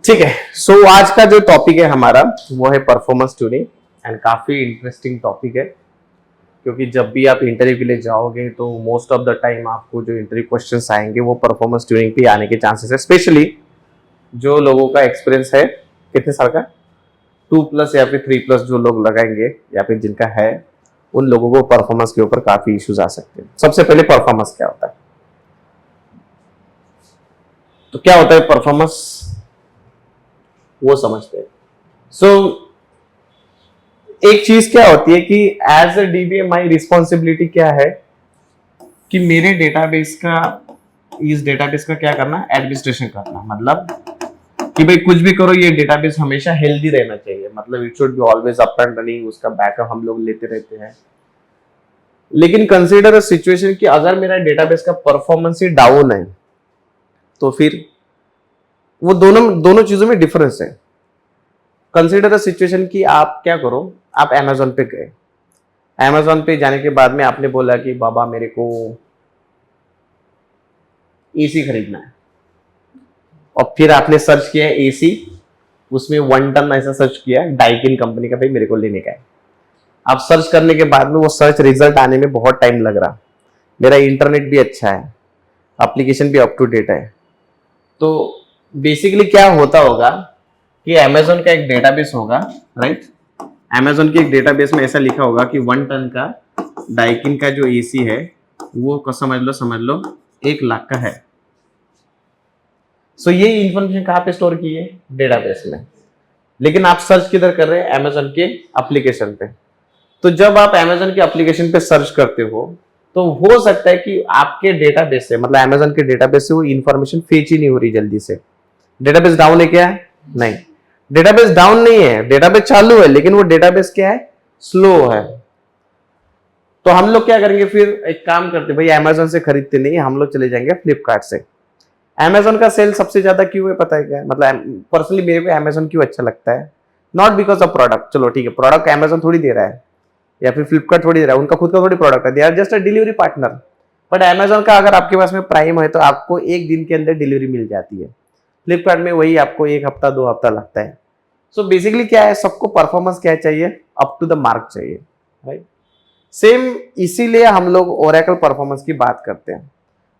ठीक है। सो आज का जो टॉपिक है हमारा वो है परफॉर्मेंस ट्यूनिंग एंड काफी इंटरेस्टिंग टॉपिक है, क्योंकि जब भी आप इंटरव्यू के लिए जाओगे तो मोस्ट ऑफ द टाइम आपको जो इंटरव्यू क्वेश्चंस आएंगे वो परफॉर्मेंस ट्यूनिंग पे आने के चांसेस है। स्पेशली जो लोगों का एक्सपीरियंस है कितने साल का 2+ या फिर 3+ जो लोग लगाएंगे या फिर जिनका है, उन लोगों को परफॉर्मेंस के ऊपर काफी इश्यूज आ सकते हैं। सबसे पहले परफॉर्मेंस क्या होता है, तो क्या होता है परफॉर्मेंस वो समझते हैं। सो एक चीज क्या होती है कि as a DBA my responsibility क्या है कि मेरे डेटाबेस का, इस डेटाबेस का क्या करना, एडमिनिस्ट्रेशन करना। मतलब कि भाई कुछ भी करो ये डेटाबेस हमेशा हेल्दी रहना चाहिए, मतलब it should be always up and running, उसका बैकअप हम लोग लेते रहते हैं। लेकिन कंसीडर अ सिचुएशन कि अगर मेरा डेटाबेस का परफॉर्मेंस ही डाउन है तो फिर वो दोनों चीजों में डिफरेंस है। कंसीडर द सिचुएशन कि आप क्या करो, आप अमेजोन पे गए, अमेजोन पे जाने के बाद में आपने बोला कि बाबा मेरे को एसी खरीदना है, और फिर आपने सर्च किया एसी, उसमें 1 टन ऐसा सर्च किया डाइकिन कंपनी का, भाई मेरे को लेने का है। आप सर्च करने के बाद में वो सर्च रिजल्ट आने में बहुत टाइम लग रहा, मेरा इंटरनेट भी अच्छा है, एप्लीकेशन भी अप टू डेट है, तो बेसिकली क्या होता होगा कि अमेजोन का एक डेटाबेस होगा, राइट। अमेजोन के एक डेटाबेस में ऐसा लिखा होगा कि 1 टन का डाइकिन का जो एसी है वो समझ लो 1 लाख का है। सो ये इंफॉर्मेशन कहाँ पे स्टोर की है, डेटाबेस में। लेकिन आप सर्च किधर कर रहे हैं, अमेजोन के एप्लीकेशन पे। तो जब आप अमेजोन के एप्लीकेशन पे सर्च करते हो तो हो सकता है कि आपके डेटाबेस से, मतलब अमेजोन के डेटाबेस से वो इंफॉर्मेशन फेच ही नहीं हो रही जल्दी से। डेटाबेस डाउन है क्या, नहीं, डेटाबेस डाउन नहीं है, डेटाबेस चालू है, लेकिन वो डेटाबेस क्या है, स्लो है। तो हम लोग क्या करेंगे, फिर एक काम करते भाई, अमेजोन से खरीदते नहीं, हम लोग चले जाएंगे फ्लिपकार्ट से। अमेजोन का सेल सबसे ज्यादा क्यों है पता है क्या, मतलब पर्सनली मेरे को अमेजोन क्यों अच्छा लगता है, नॉट बिकॉज ऑफ प्रोडक्ट, चलो ठीक है प्रोडक्ट अमेजोन थोड़ी दे रहा है या फिर फ्लिपकार्ट थोड़ी दे रहा है, उनका खुद का थोड़ी प्रोडक्ट है, they are just a delivery partner. But Amazon का अगर आपके पास में प्राइम है तो आपको 1 दिन के अंदर डिलीवरी मिल जाती है, फ्लिपकार्ट में वही आपको 1 हफ्ता 2 हफ्ता लगता है। सो बेसिकली क्या है, सबको परफॉर्मेंस क्या चाहिए, अप टू द मार्क चाहिए, राइट। सेम इसीलिए हम लोग ओरेकल परफॉर्मेंस की बात करते हैं।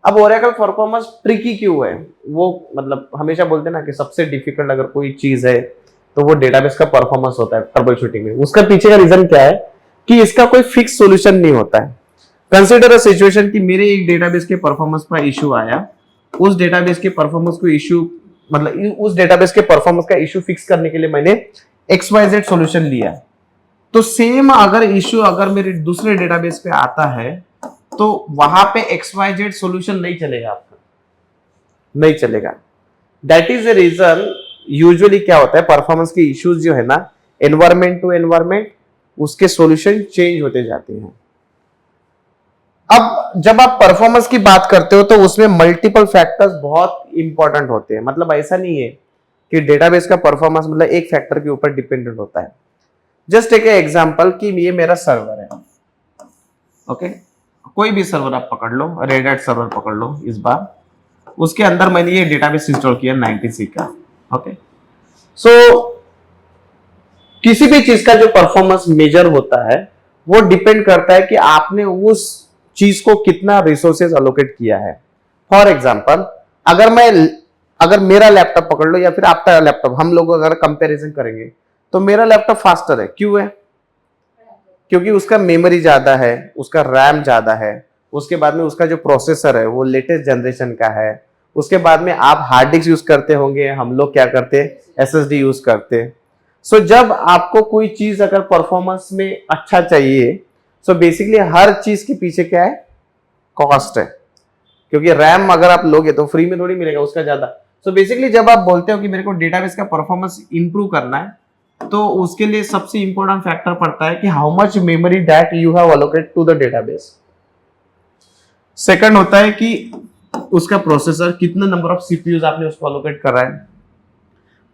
अब ओरेकल परफॉर्मेंस ट्रिकी क्यों है, वो मतलब हमेशा बोलते हैं ना कि सबसे डिफिकल्ट अगर कोई चीज है तो वो डेटाबेस का परफॉर्मेंस होता है ट्रबल शूटिंग में। उसका पीछे का रीजन क्या है कि इसका कोई फिक्स सॉल्यूशन नहीं होता है। कंसीडर अ सिचुएशन कि मेरे एक डेटाबेस के परफॉर्मेंस पर इशू आया, उस डेटाबेस के परफॉर्मेंस को इशू, मतलब उस डेटाबेस के परफॉर्मेंस का इशू फिक्स करने के लिए मैंने XYZ सॉल्यूशन लिया। तो सेम अगर इशू अगर मेरे दूसरे डेटाबेस पे आता है तो वहां पे XYZ सॉल्यूशन नहीं चलेगा, आपका नहीं चलेगा। That is the reason usually क्या होता है, परफॉर्मेंस के इश्यूज जो है ना, एनवायरमेंट टू एनवायरमेंट उसके सॉल्यूशन चेंज होते जाते हैं। अब जब आप परफॉर्मेंस की बात करते हो तो उसमें मल्टीपल फैक्टर्स बहुत इंपॉर्टेंट होते हैं। मतलब ऐसा नहीं है कि डेटाबेस का परफॉर्मेंस मतलब एक फैक्टर के ऊपर डिपेंडेंट होता है। जस्ट टेक एग्जांपल कि ये मेरा सर्वर है, ओके, कोई भी सर्वर आप पकड़ लो, रेड हैट सर्वर पकड़ लो इस बार, उसके अंदर मैंने ये डेटाबेस इंस्टॉल किया 90C का, ओके। सो किसी भी चीज का जो परफॉर्मेंस मेजर होता है वो डिपेंड करता है कि आपने उस चीज को कितना रिसोर्सेज अलोकेट किया है। फॉर एग्जाम्पल अगर मेरा लैपटॉप पकड़ लो या फिर आपका लैपटॉप, हम लोग अगर कंपैरिजन करेंगे तो मेरा लैपटॉप फास्टर है, क्यों है, क्योंकि उसका मेमोरी ज्यादा है, उसका रैम ज्यादा है, उसके बाद में उसका जो प्रोसेसर है वो लेटेस्ट जनरेशन का है, उसके बाद में आप हार्ड डिस्क यूज करते होंगे, हम लोग क्या करते हैं SSD यूज करते हैं। सो जब आपको कोई चीज अगर परफॉर्मेंस में अच्छा चाहिए, सो बेसिकली हर चीज के पीछे क्या है, कॉस्ट है, क्योंकि रैम अगर आप लोगे तो फ्री में थोड़ी मिलेगा, उसका ज्यादा। सो बेसिकली जब आप बोलते हो कि मेरे को डेटाबेस का परफॉर्मेंस इंप्रूव करना है तो उसके लिए सबसे इंपॉर्टेंट फैक्टर पड़ता है कि how much memory that you have allocated to the database. Second होता है कि उसका प्रोसेसर, कितना नंबर ऑफ सीपीयूज आपने उसको अलोकेट करा है।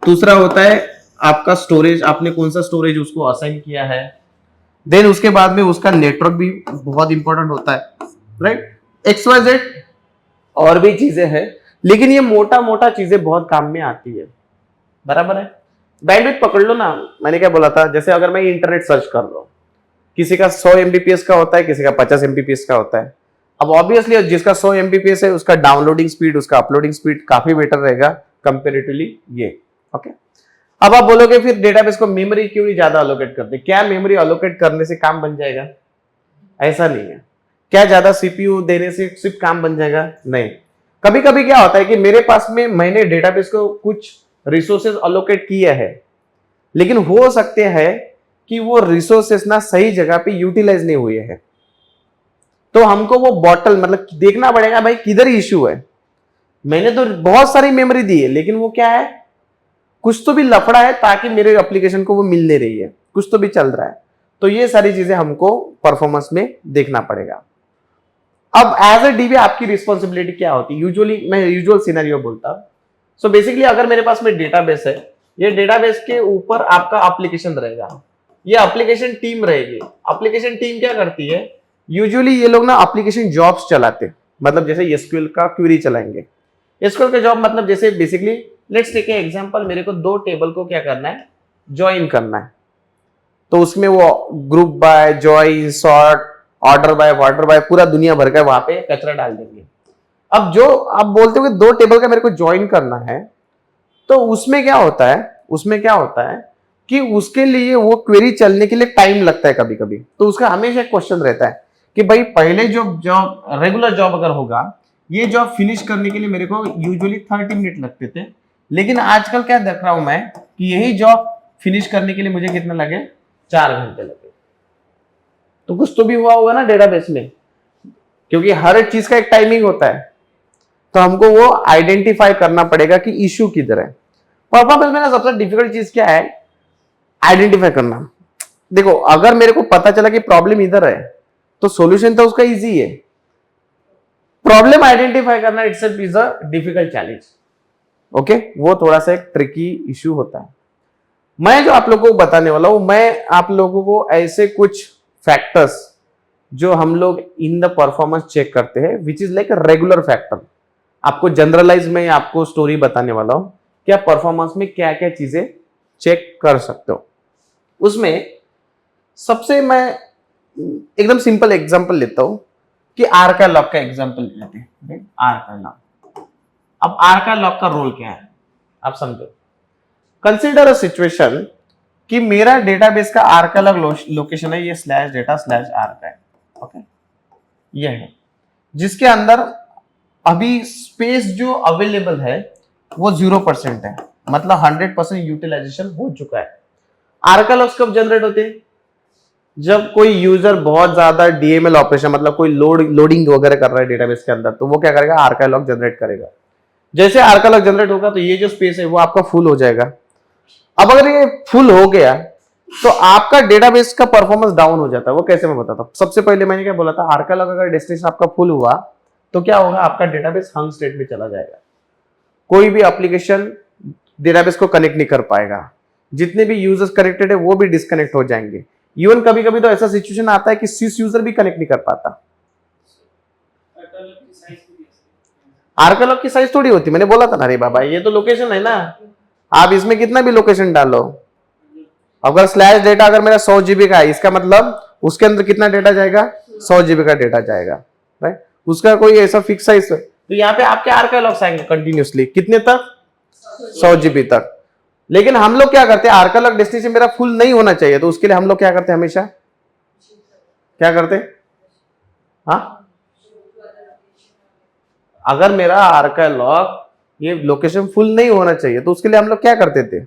दूसरा होता है आपका स्टोरेज, आपने कौन सा स्टोरेज उसको असाइन किया है। देन उसके बाद में उसका नेटवर्क भी बहुत इंपॉर्टेंट होता है, राइट। XYZ और भी चीजें हैं, लेकिन ये मोटा मोटा चीजें बहुत काम में आती है। बराबर है। बैंडविड्थ पकड़ लो ना, मैंने क्या बोला था, जैसे अगर मैं इंटरनेट सर्च कर रहा हूँ, किसी का 100 एमबीपीएस का होता है, किसी का 50 एमबीपीएस का होता है। अब ऑब्वियसली जिसका 100 एमबीपीएस है उसका डाउनलोडिंग स्पीड, उसका अपलोडिंग स्पीड काफी बेटर रहेगा कंपेरेटिवली ये। ओके, अब आप बोलोगे फिर डेटाबेस को मेमोरी क्यों नहीं ज्यादा अलोकेट करते? क्या मेमोरी अलोकेट करने से काम बन जाएगा? ऐसा नहीं है। क्या ज्यादा सीपीयू देने से सिर्फ काम बन जाएगा? नहीं। कभी कभी क्या होता है कि मेरे पास में मैंने डेटाबेस को कुछ रिसोर्सेज अलोकेट किया है, लेकिन हो सकते हैं कि वो रिसोर्सेस ना सही जगह पे यूटिलाइज नहीं हुए हैं, तो हमको वो बॉटल मतलब देखना पड़ेगा भाई किधर इश्यू है। मैंने तो बहुत सारी मेमोरी दी है, लेकिन वो क्या है, कुछ तो भी लफड़ा है ताकि मेरे एप्लीकेशन को वो मिल नहीं रही है, कुछ तो भी चल रहा है। तो ये सारी चीजें हमको परफॉर्मेंस में देखना पड़ेगा। अब एज ए डीबी आपकी रिस्पॉन्सिबिलिटी क्या होती है? यूजुअली मैं यूजुअल सिनेरियो बोलता हूं। सो बेसिकली अगर मेरे पास में डेटाबेस है, ये डेटाबेस के ऊपर आपका एप्लीकेशन रहेगा, ये एप्लीकेशन टीम रहेगी। एप्लीकेशन टीम क्या करती है? यूजुअली ये लोग ना एप्लीकेशन जॉब्स चलाते, मतलब जैसे एसक्यूएल का क्वेरी चलाएंगे। एसक्यूएल का जॉब मतलब जैसे basically let's take a example, मेरे को दो टेबल को क्या करना है, ज्वाइन करना है। तो उसमें वो group by, join, sort, order by, water bye, पूरा दुनिया भर का वहां पे कचरा डाल देंगे। अब जो आप बोलते हो कि दो टेबल का मेरे को ज्वाइन करना है, तो उसमें क्या होता है, उसमें क्या होता है कि उसके लिए वो क्वेरी चलने के लिए टाइम लगता है कभी कभी। तो उसका हमेशा क्वेश्चन रहता है कि भाई पहले जो जॉब रेगुलर जॉब अगर होगा, ये जॉब फिनिश करने के लिए मेरे को यूजुअली 30 मिनट लगते थे, लेकिन आजकल क्या देख रहा हूं मैं कि यही जॉब फिनिश करने के लिए मुझे कितना लगे, 4 घंटे लगे। तो कुछ तो भी हुआ होगा ना डेटाबेस में, क्योंकि हर एक चीज का एक टाइमिंग होता है। तो हमको वो आइडेंटिफाई करना पड़ेगा कि इश्यू किधर है। परफॉर्मेंस में ना सबसे डिफिकल्ट चीज क्या है, आइडेंटिफाई करना। देखो अगर मेरे को पता चला कि प्रॉब्लम इधर है, तो सॉल्यूशन तो उसका इजी है। प्रॉब्लम आइडेंटिफाई करना itself is a difficult challenge. Okay, वो थोड़ा सा एक ट्रिकी इश्यू होता है। मैं जो आप लोगों को बताने वाला हूं, मैं आप लोगों को ऐसे कुछ फैक्टर्स जो हम लोग इन द परफॉर्मेंस चेक करते हैं, which is like regular factor, आपको जनरलाइज में आपको स्टोरी बताने वाला हूं कि आप परफॉर्मेंस में क्या क्या चीजें चेक कर सकते हो। उसमें सबसे मैं एकदम सिंपल एग्जांपल लेता हूं कि आर का लॉक का एग्जांपल लेते हैं। आर का लॉक, अब आर का लॉक का रोल क्या है आप समझो। कंसिडर अ सिचुएशन कि मेरा डेटाबेस का आर का लोकेशन है, ये स्लैश डेटा स्लैश आर का है। ओके, ये है जिसके अंदर अभी स्पेस जो अवेलेबल है वो 0% है, मतलब 100% यूटिलाइजेशन हो चुका है। आर्कालॉग्स कब जनरेट होते हैं? जब कोई यूजर बहुत ज्यादा डीएमएल ऑपरेशन, मतलब कोई लोडिंग वगैरह कर रहा है डेटाबेस के अंदर, तो वो क्या करेगा, आर्कालॉग जनरेट करेगा। जैसे आर्कालॉग जनरेट होगा तो ये जो स्पेस है वो आपका फुल हो जाएगा। अब अगर ये फुल हो गया तो आपका डेटाबेस का परफॉर्मेंस डाउन हो जाता है। वो कैसे मैं बताता हूं। सबसे पहले मैंने क्या बोला था, आर्कालॉग अगर डेस्टिनेशन आपका फुल हुआ तो क्या होगा, आपका डेटाबेस हंग स्टेट में चला जाएगा। कोई भी एप्लीकेशन डेटाबेस को कनेक्ट नहीं कर पाएगा, जितने भी यूजर्स कनेक्टेड है वो भी डिस्कनेक्ट हो जाएंगे। इवन कभी कभी तो ऐसा सिचुएशन आता है कि सिस यूजर भी कनेक्ट नहीं कर पाता। आर्कालॉग की साइज थोड़ी होती, मैंने बोला था ना रे बाबा, ये तो लोकेशन है ना, आप इसमें कितना भी लोकेशन डालो। अगर स्लैश डेटा अगर मेरा 100 जीबी का है, इसका मतलब उसके अंदर कितना डेटा जाएगा, 100 जीबी का डेटा जाएगा, राइट। उसका कोई ऐसा फिक्स साइज, तो यहाँ पे आपके आर्कालॉग्स आएंगे कंटिन्यूसली कितने तक, 100 जीबी तक। लेकिन हम लोग क्या करते हैं, आर्कालॉग डेस्टिनेशन मेरा फुल नहीं होना चाहिए, तो उसके लिए हम लोग क्या करते हैं, हमेशा क्या करते हैं, हाँ, अगर मेरा आर्कालॉग ये लोकेशन फुल नहीं होना चाहिए तो उसके लिए हम लोग क्या करते थे,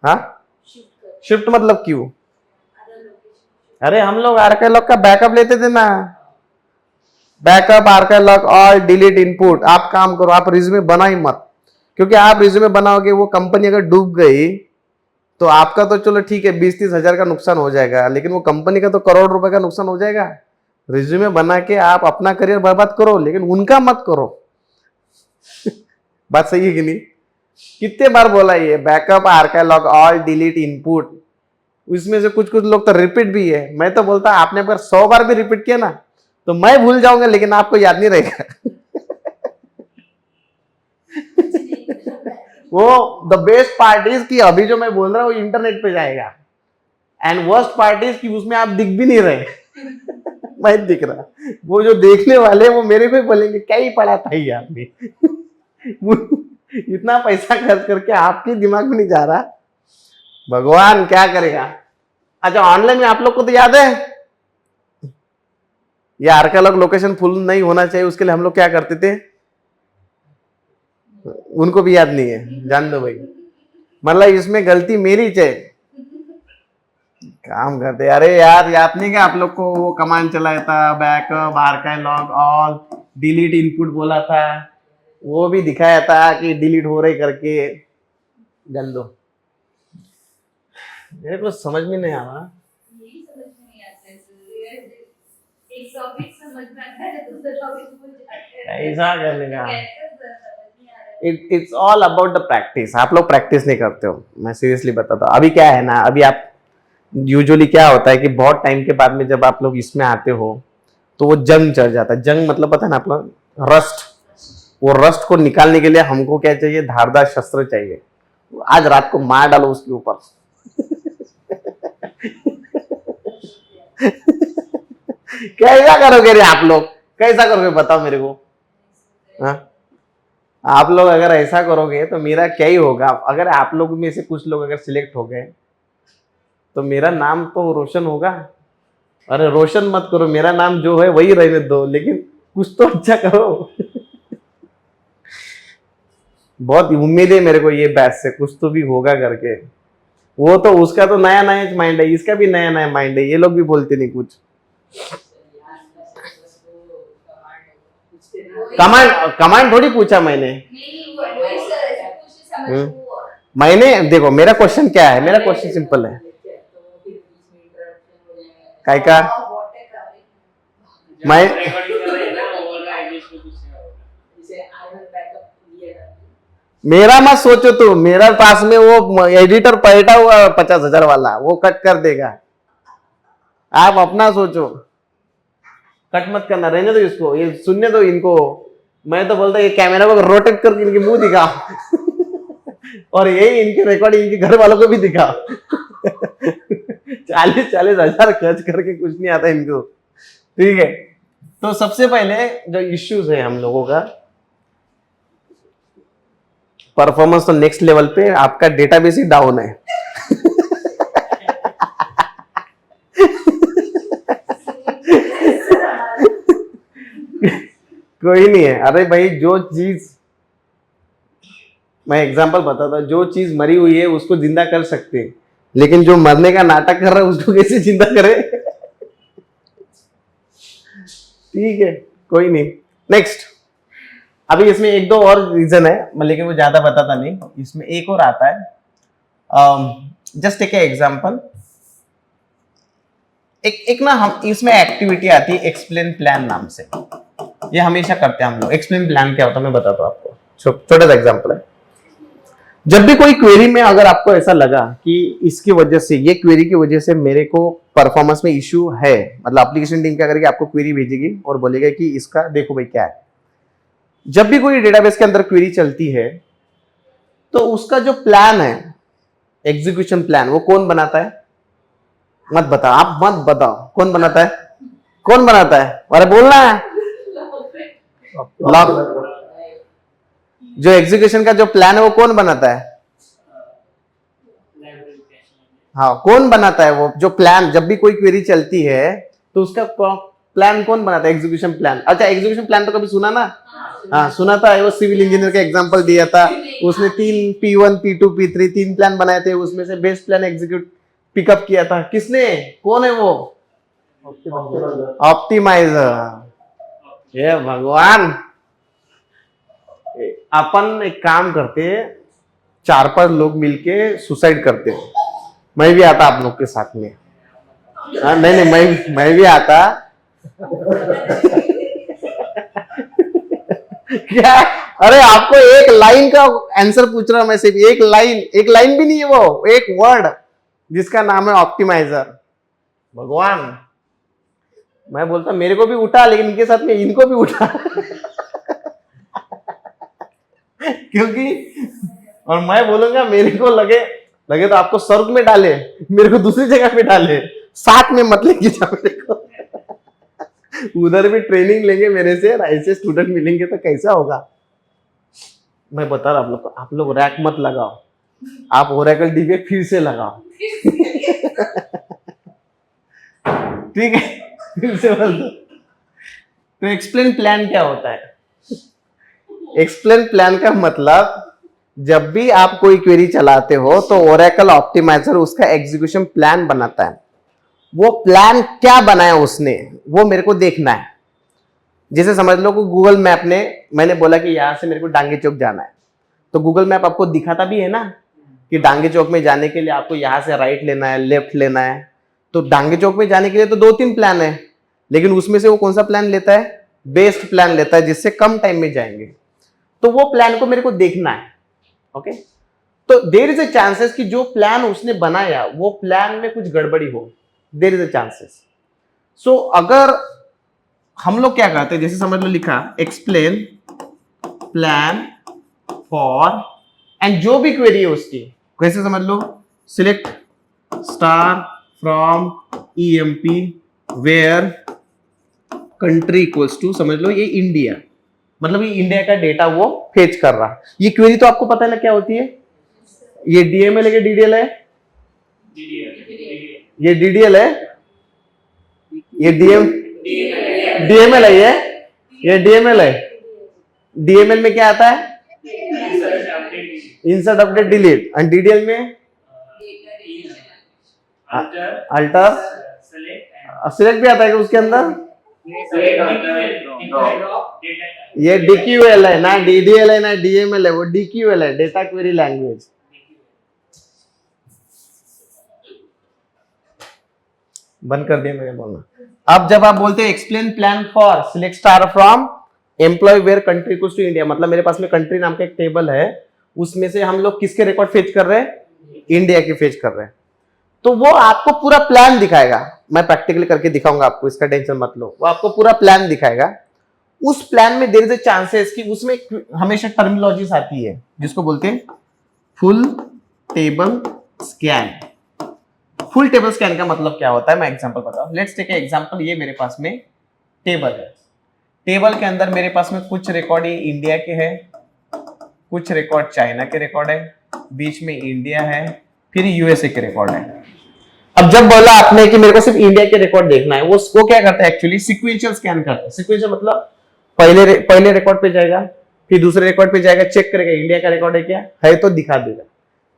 हाँ, शिफ्ट मतलब क्यों, अरे हम लोग आर्कालॉग का बैकअप लेते थे ना, बैकअप आर्कालॉग और डिलीट इनपुट। आप काम करो, आप रिज्यूमे बना ही मत, क्योंकि आप रिज्यूमे बनाओगे वो कंपनी अगर डूब गई तो आपका तो चलो ठीक है 20-30 हजार का नुकसान हो जाएगा, लेकिन वो कंपनी का तो करोड़ रुपए का नुकसान हो जाएगा। रिज्यूमे बना के आप अपना करियर बर्बाद करो, लेकिन उनका मत करो। बात सही है कि नहीं? कितने बार बोला ये बैकअप आर्कालॉग ऑल डिलीट इनपुट, उसमें से कुछ कुछ लोग तो रिपीट भी है। मैं तो बोलता आपने अगर 100 बार भी रिपीट किया ना तो मैं भूल जाऊंगा, लेकिन आपको याद नहीं रहेगा। वो द बेस्ट पार्ट इज कि अभी जो मैं बोल रहा हूँ वो इंटरनेट पे जाएगा, एंड वर्स्ट पार्ट इज कि उसमें आप दिख भी नहीं रहे। मैं दिख रहा, वो जो देखने वाले वो मेरे को ही बोलेंगे क्या ही पढ़ा था ये आपने। इतना पैसा खर्च करके आपके दिमाग में नहीं जा रहा, भगवान क्या करेगा। अच्छा, ऑनलाइन में आप लोग को तो याद है ये आर्कलॉग लोकेशन फुल नहीं होना चाहिए, उसके लिए हम लोग क्या करते थे, उनको भी याद नहीं है, जान दो भाई। मतलब इसमें गलती मेरी है, काम करते। अरे यार याद नहीं क्या आप लोग को, वो कमांड चलाया था बैकअप आर्काइलॉग ऑल डिलीट इनपुट बोला था, वो भी दिखाया था कि डिलीट हो रही करके। जान दो, मेरे को समझ में नहीं आ रहा, यही समझ में नहीं आता है सर। एक टॉपिक समझ में आता है तो दूसरा टॉपिक भूल जाते हैं। ऐसा करने का कैसे सर समझ नहीं आ रहा है। It's all about the practice. आप लोग प्रैक्टिस नहीं करते हो, मैं सीरियसली बताता हूँ। अभी क्या है ना, अभी आप यूजुअली क्या होता है कि बहुत टाइम के बाद में जब आप लोग इसमें आते हो तो वो जंग चढ़ जाता है। जंग मतलब पता है ना आप लोग, रस्ट। वो रस्ट को निकालने के लिए हमको क्या चाहिए, धारदार शस्त्र चाहिए। आज रात को मार डालो उसके ऊपर। कैसा करोगे रे आप लोग, कैसा करोगे बताओ मेरे को। हाँ, आप लोग अगर ऐसा करोगे तो मेरा क्या ही होगा। अगर आप लोग में से कुछ लोग अगर सिलेक्ट हो गए तो मेरा नाम तो रोशन होगा। अरे रोशन मत करो, मेरा नाम जो है वही रहने दो, लेकिन कुछ तो अच्छा करो। बहुत उम्मीद है मेरे को ये बैच से, कुछ तो भी होगा करके। वो तो उसका तो नया नया माइंड है, इसका भी नया नया माइंड है, ये लोग भी बोलते नहीं कुछ। कमांड कमांड थोड़ी पूछा मैंने। नहीं वही सर ऐसा कुछ समझ वो मैंने देखो, मेरा क्वेश्चन क्या है, मेरा क्वेश्चन सिंपल है। काय का मैं मेरा मत सोचो तुम, मेरा पास में वो एडिटर बैठा हुआ 50,000 वाला, वो कट कर देगा। आप अपना सोचो, कट मत करना, रहने दो इसको, ये सुनने दो इनको। मैं तो बोलता ये कैमरा को रोटेट करके इनके मुंह दिखाओ। और यही इनके रिकॉर्डिंग इनके घर वालों को भी दिखाओ। 40-40 हजार खर्च करके कुछ नहीं आता इनको। ठीक है, तो सबसे पहले जो इश्यूज है हम लोगों का, परफॉर्मेंस तो नेक्स्ट लेवल पे, आपका डेटाबेस ही डाउन है। कोई नहीं है। अरे भाई, जो चीज मैं एग्जांपल बताता हूं, जो चीज मरी हुई है उसको जिंदा कर सकते हैं, लेकिन जो मरने का नाटक कर रहा है उसको कैसे जिंदा करे। ठीक है, कोई नहीं। नेक्स्ट, अभी इसमें एक दो और रीजन है, लेकिन वो ज्यादा बताता नहीं। इसमें एक और आता है, जस्ट टेक ए एग्जांपल। एक ना हम इसमें एक्टिविटी आती है एक्सप्लेन प्लान नाम से, ये हमेशा करते हैं हम लोग। एक्सप्लेन प्लान क्या होता है मैं बताता हूँ आपको, छोटा सा एग्जांपल है। जब भी कोई क्वेरी में अगर आपको ऐसा लगा कि इसकी वजह से, ये क्वेरी की वजह से मेरे को परफॉर्मेंस में इश्यू है, मतलब एप्लीकेशन टीम क्या करेगी, आपको क्वेरी भेजेगी और बोलेगा कि इसका देखो भाई क्या है। जब भी कोई डेटाबेस के अंदर क्वेरी चलती है तो उसका जो प्लान है, एग्जीक्यूशन प्लान, वो कौन बनाता है? मत बताओ, आप मत बताओ, कौन बनाता है? कौन बनाता है? अरे बोलना है। जो एग्जीक्यूशन का जो प्लान है वो कौन बनाता है? हाँ, कौन बनाता है वो जो प्लान? जब भी कोई क्वेरी चलती है तो उसका प्लान कौन बनाता है? Execution plan. अच्छा, एग्जीक्यूशन प्लान तो कभी सुना ना? हाँ सुना था। वो सिविल इंजीनियर का एग्जांपल दिया था, उसने 3 P1 P2 P3 3 प्लान बनाए थे, उसमें से बेस्ट प्लान एग्जीक्यूट पिकअप किया था किसने? कौन है वो? ऑप्टिमाइजर। ये भगवान, अपन एक काम करते, 4-5 लोग मिलके सुसाइड करते, मैं भी आता आप लोग के साथ में। नहीं, मैं भी आता। क्या? अरे आपको एक लाइन का आंसर पूछ रहा हूं मैं, सिर्फ एक लाइन भी नहीं है, वो एक वर्ड जिसका नाम है ऑप्टिमाइजर। भगवान, मैं बोलता मेरे को भी उठा, लेकिन इनके साथ में इनको भी उठा। क्योंकि और मैं बोलूंगा मेरे को लगे तो आपको स्वर्ग में डाले, मेरे को दूसरी जगह पे डाले, साथ में मत लेके जाओ मेरे को। उधर भी ट्रेनिंग लेंगे मेरे से, ऐसे स्टूडेंट मिलेंगे तो कैसा होगा। मैं बता रहा हूँ आप लोग रैक मत लगाओ, आप ओरेकल डीबी फिर से लगाओ। ठीक है, फिर से बोल दो। तो एक्सप्लेन प्लान क्या होता है? एक्सप्लेन प्लान का मतलब जब भी आप कोई क्वेरी चलाते हो तो ओरेकल ऑप्टिमाइजर उसका एग्जीक्यूशन प्लान बनाता है। वो प्लान क्या बनाया उसने, वो मेरे को देखना है। जैसे समझ लो कि गूगल मैप ने, मैंने बोला कि यहां से मेरे को डांगे चौक जाना है, तो गूगल मैप आपको दिखाता भी है ना कि डांगे चौक में जाने के लिए आपको यहां से राइट लेना है, लेफ्ट लेना है। तो डांगे चौक में जाने के लिए तो 2-3 प्लान है, लेकिन उसमें से वो कौन सा प्लान लेता है? बेस्ट प्लान लेता है, जिससे कम टाइम में जाएंगे। तो वो प्लान को मेरे को देखना है। ओके, तो देयर इज अ चांसेस कि जो प्लान उसने बनाया वो प्लान में कुछ गड़बड़ी हो, देयर इज अ चांसेस। सो अगर हम लोग क्या करते हैं, जैसे समझ लो लिखा एक्सप्लेन प्लान फॉर, एंड जो भी क्वेरी है उसकी, कैसे समझ लो, select star from EMP where country equals to, समझ लो ये इंडिया, मतलब ये इंडिया का डेटा वो फेच कर रहा। ये क्वेरी तो आपको पता है ना क्या होती है? ये डीएमएल है कि डीडीएल है? ये डीडीएल है, ये डीएमएल है, ये डीएमएल है। डीएमएल में क्या आता है? Insert update delete. और डीडीएल में अल्टर सिलेक्ट भी आता है उसके अंदर। ये डीक्यूएल है ना, डीडीएल है ना, डीएमएल है, वो डीक्यूएल है, डेटा क्वेरी लैंग्वेज। बंद कर दिया मैंने बोलना। अब जब आप बोलते हैं explain plan for select star from employ where country equals to India, मतलब मेरे पास में कंट्री नाम का एक टेबल है, उसमें से हम लोग किसके रिकॉर्ड फेच कर रहे हैं? इंडिया के फेच कर रहे हैं। तो वो आपको पूरा प्लान दिखाएगा, मैं प्रैक्टिकली करके दिखाऊंगा आपको, इसका टेंशन मत लो। वो आपको पूरा प्लान दिखाएगा। उस प्लान में देयर इज अ चांसेस कि उसमें हमेशा टर्मिनोलॉजीज आती है जिसको बोलते हैं full table scan. Full table scan का मतलब क्या होता है, मैं एग्जांपल बताऊं। लेट्स टेक एग्जांपल, ये मेरे पास में टेबल है। टेबल के अंदर मेरे पास में कुछ रिकॉर्ड इंडिया के हैं, कुछ रिकॉर्ड चाइना के रिकॉर्ड है, बीच में इंडिया है, फिर यूएसए के रिकॉर्ड है। अब जब बोला आपने कि मेरे को सिर्फ इंडिया के रिकॉर्ड देखना है, वो क्या करता है एक्चुअली? सीक्वेंशियल स्कैन करता है। सीक्वेंशियल मतलब पहले रिकॉर्ड पे जाएगा, फिर दूसरे रिकॉर्ड पे जाएगा, चेक करेगा इंडिया का रिकॉर्ड है क्या है, तो दिखा देगा।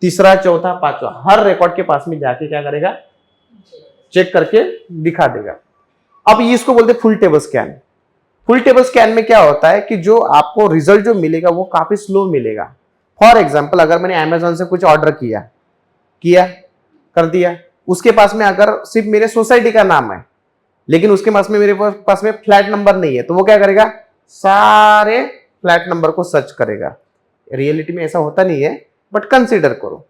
तीसरा, चौथा, पांचवा, हर रिकॉर्ड के पास में जाके क्या करेगा? चेक करके दिखा देगा। अब इसको बोलते हैं full table scan. Full table scan में क्या होता है कि जो आपको रिजल्ट जो मिलेगा वो काफी स्लो मिलेगा। फॉर एग्जाम्पल, अगर मैंने अमेजोन से कुछ ऑर्डर किया कर दिया, उसके पास में अगर सिर्फ मेरे सोसाइटी का नाम है, लेकिन उसके पास में मेरे पास में फ्लैट नंबर नहीं है, तो वो क्या करेगा? सारे फ्लैट नंबर को सर्च करेगा। रियलिटी में ऐसा होता नहीं है, बट कंसीडर करो।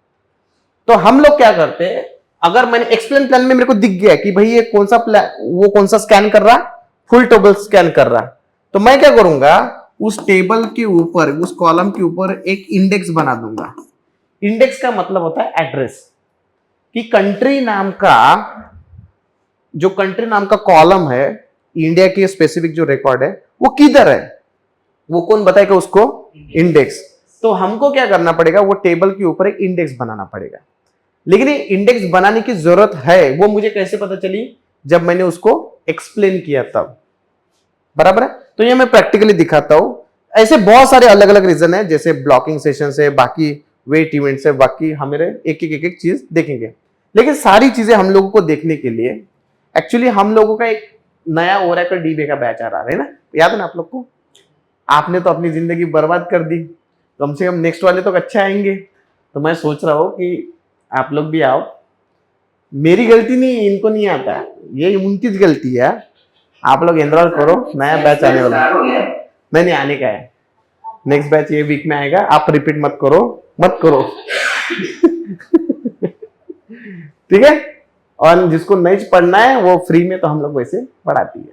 तो हम लोग क्या करते हैं, अगर मैंने एक्सप्लेन प्लान में मेरे को दिख गया कि भाई ये कौन सा वो कौन सा स्कैन कर रहा, फुल टेबल स्कैन कर रहा, तो मैं क्या करूंगा? उस टेबल के ऊपर, उस कॉलम के ऊपर एक इंडेक्स बना दूंगा। इंडेक्स का मतलब होता है एड्रेस, कि कंट्री नाम का कॉलम है, इंडिया की स्पेसिफिक जो रिकॉर्ड है वो किधर है, वो कौन बताएगा उसको? इंडेक्स। तो हमको क्या करना पड़ेगा? वो टेबल के ऊपर एक इंडेक्स बनाना पड़ेगा। लेकिन ये इंडेक्स बनाने की जरूरत है, वो मुझे कैसे पता चली? जब मैंने उसको एक्सप्लेन किया तब। बराबर है? तो ये मैं प्रैक्टिकली दिखाता हूं। ऐसे बहुत सारे अलग अलग रीजन है, जैसे ब्लॉकिंग सेशन से, बाकी वेट इवेंट से, बाकी हमारे एक एक चीज देखेंगे। लेकिन सारी चीजें हम लोगों को देखने के लिए एक्चुअली हम लोगों का एक नया ओरेकल डीबी का बैच आ रहा है ना, याद है ना आप लोग को? आपने तो अपनी जिंदगी बर्बाद कर दी, कम से कम नेक्स्ट वाले तो अच्छे आएंगे। तो मैं सोच रहा हूँ कि आप लोग भी आओ। मेरी गलती नहीं, इनको नहीं आता, ये उनकी गलती है। आप लोग एनरोल करो, नया बैच आने वाला है। नहीं आने का है, नेक्स्ट बैच ये वीक में आएगा। आप रिपीट मत करो ठीक है? और जिसको नहीं पढ़ना है वो फ्री में तो हम लोग वैसे पढ़ाती है।